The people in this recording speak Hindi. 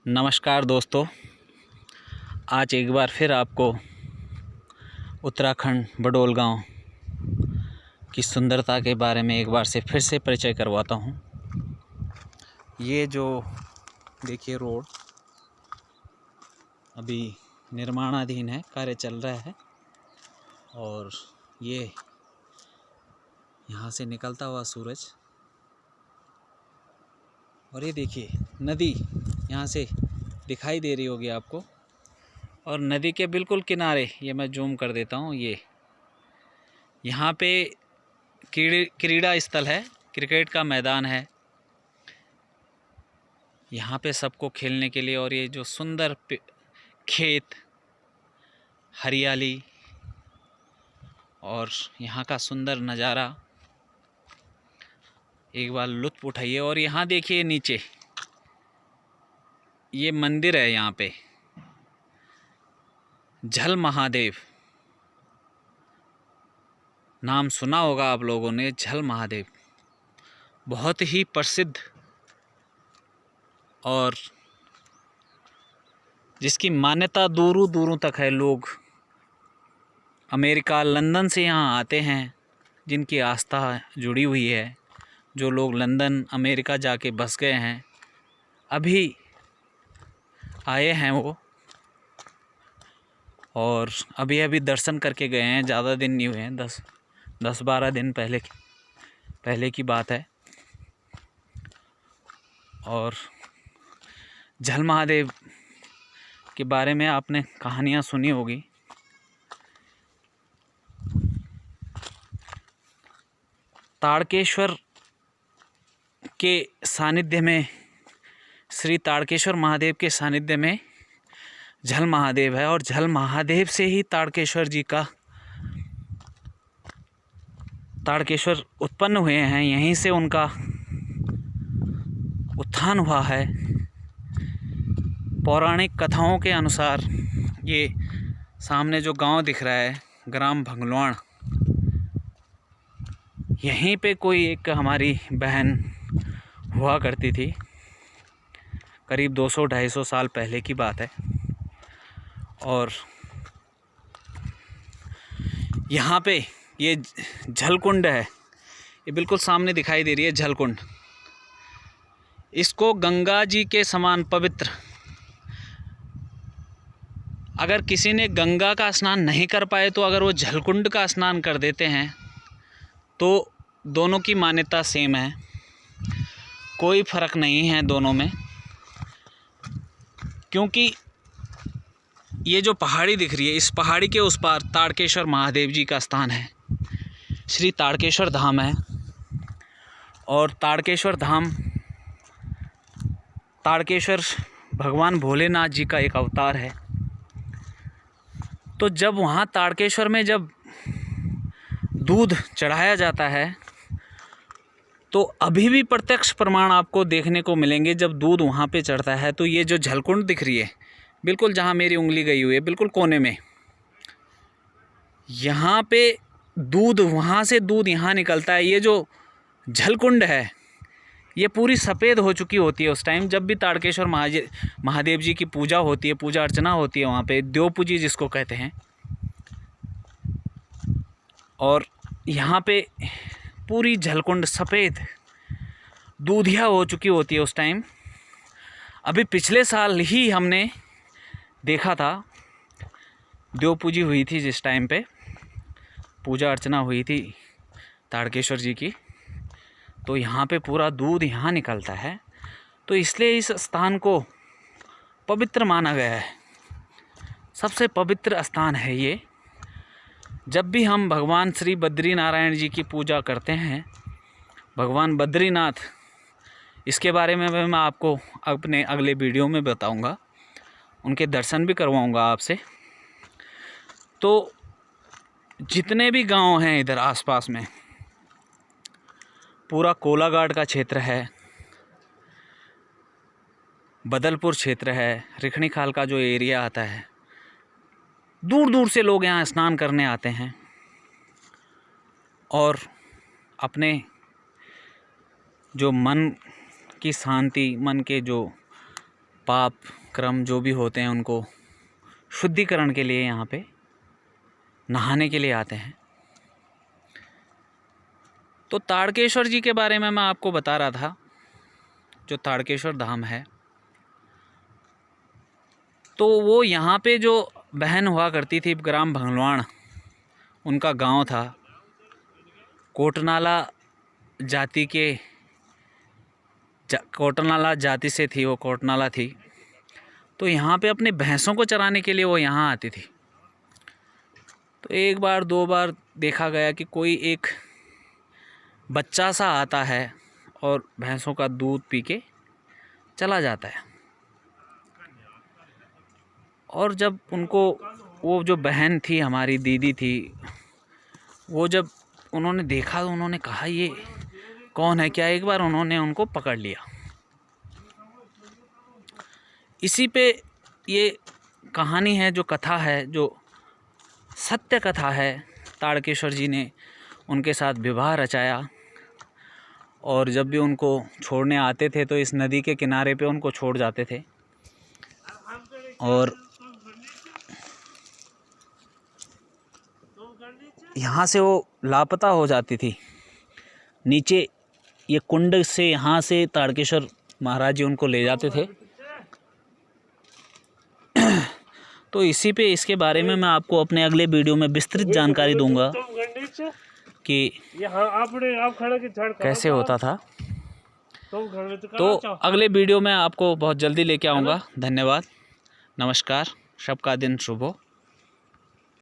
नमस्कार दोस्तों, आज एक बार फिर आपको उत्तराखंड बडोल गांव की सुंदरता के बारे में एक बार से फिर से परिचय करवाता हूं। ये जो देखिए रोड अभी निर्माणाधीन है, कार्य चल रहा है और ये यहाँ से निकलता हुआ सूरज और ये देखिए नदी यहाँ से दिखाई दे रही होगी आपको। और नदी के बिल्कुल किनारे ये मैं जूम कर देता हूँ, ये यहाँ पे क्रीड़ा स्थल है, क्रिकेट का मैदान है यहाँ पे सबको खेलने के लिए। और ये जो सुंदर खेत, हरियाली और यहाँ का सुंदर नज़ारा एक बार लुत्फ़ उठाइए। और यहाँ देखिए नीचे ये मंदिर है, यहाँ पे झल महादेव नाम सुना होगा आप लोगों ने। झल महादेव बहुत ही प्रसिद्ध और जिसकी मान्यता दूरों दूरों तक है। लोग अमेरिका, लंदन से यहाँ आते हैं, जिनकी आस्था जुड़ी हुई है। जो लोग लंदन, अमेरिका जाके बस गए हैं, अभी आए हैं वो, और अभी दर्शन करके गए हैं। ज़्यादा दिन नहीं हुए हैं, 10-12 दिन पहले की बात है। और झल महादेव के बारे में आपने कहानियाँ सुनी होगी। ताड़केश्वर के सानिध्य में, श्री ताड़केश्वर महादेव के सानिध्य में झल महादेव है। और झल महादेव से ही ताड़केश्वर उत्पन्न हुए हैं, यहीं से उनका उत्थान हुआ है। पौराणिक कथाओं के अनुसार ये सामने जो गांव दिख रहा है, ग्राम भंगलवाण, यहीं पे कोई एक हमारी बहन हुआ करती थी। करीब 200-250 साल पहले की बात है। और यहाँ पे ये झलकुंड है, ये बिल्कुल सामने दिखाई दे रही है झलकुंड। इसको गंगा जी के समान पवित्र, अगर किसी ने गंगा का स्नान नहीं कर पाए तो अगर वो झलकुंड का स्नान कर देते हैं तो दोनों की मान्यता सेम है, कोई फ़र्क नहीं है दोनों में। क्योंकि ये जो पहाड़ी दिख रही है, इस पहाड़ी के उस पार ताड़केश्वर महादेव जी का स्थान है, श्री ताड़केश्वर धाम है। और ताड़केश्वर धाम, ताड़केश्वर भगवान भोलेनाथ जी का एक अवतार है। तो जब वहाँ ताड़केश्वर में जब दूध चढ़ाया जाता है तो अभी भी प्रत्यक्ष प्रमाण आपको देखने को मिलेंगे। जब दूध वहाँ पे चढ़ता है तो ये जो झलकुंड दिख रही है, बिल्कुल जहाँ मेरी उंगली गई हुई है, बिल्कुल कोने में, यहाँ पे दूध, वहाँ से दूध यहाँ निकलता है। ये जो झलकुंड है ये पूरी सफ़ेद हो चुकी होती है उस टाइम, जब भी ताड़केश्वर महादेव जी की पूजा होती है, पूजा अर्चना होती है वहाँ पे, देव पूजी जिसको कहते हैं। और यहाँ पे पूरी झलकुंड सफ़ेद दूधिया हो चुकी होती है उस टाइम। अभी पिछले साल ही हमने देखा था, देव पूजी हुई थी, जिस टाइम पे पूजा अर्चना हुई थी ताड़केश्वर जी की, तो यहाँ पे पूरा दूध यहाँ निकलता है। तो इसलिए इस स्थान को पवित्र माना गया है, सबसे पवित्र स्थान है ये। जब भी हम भगवान श्री बद्रीनारायण जी की पूजा करते हैं, भगवान बद्रीनाथ, इसके बारे में मैं आपको अपने अगले वीडियो में बताऊंगा, उनके दर्शन भी करवाऊंगा आपसे। तो जितने भी गांव हैं इधर आसपास में, पूरा कोलाघाट का क्षेत्र है, बदलपुर क्षेत्र है, रिखणी खाल का जो एरिया आता है, दूर दूर से लोग यहाँ स्नान करने आते हैं और अपने जो मन की शांति, मन के जो पाप क्रम जो भी होते हैं उनको शुद्धिकरण के लिए यहाँ पे नहाने के लिए आते हैं। तो ताड़केश्वर जी के बारे में मैं आपको बता रहा था, जो ताड़केश्वर धाम है, तो वो यहाँ पे जो बहन हुआ करती थी ग्राम भंगलवाण, उनका गांव था। कोटनाला जाति के कोटनाला जाति से थी वो, कोटनाला थी। तो यहाँ पे अपने भैंसों को चराने के लिए वो यहाँ आती थी। तो एक बार दो बार देखा गया कि कोई एक बच्चा सा आता है और भैंसों का दूध पी के चला जाता है। और जब उनको, वो जो बहन थी हमारी दीदी थी, वो जब उन्होंने देखा तो उन्होंने कहा ये कौन है क्या। एक बार उन्होंने उनको पकड़ लिया। इसी पे ये कहानी है, जो कथा है, जो सत्य कथा है। ताड़केश्वर जी ने उनके साथ विवाह रचाया और जब भी उनको छोड़ने आते थे तो इस नदी के किनारे पे उनको छोड़ जाते थे। और यहाँ से वो लापता हो जाती थी। नीचे ये कुंड से, यहाँ से ताड़केश्वर महाराज जी उनको ले जाते थे। तो इसी पे, इसके बारे में मैं आपको अपने अगले वीडियो में विस्तृत जानकारी दूंगा कि कैसे होता था। तो अगले वीडियो में आपको बहुत जल्दी लेके आऊँगा। धन्यवाद, नमस्कार, सबका दिन शुभ हो।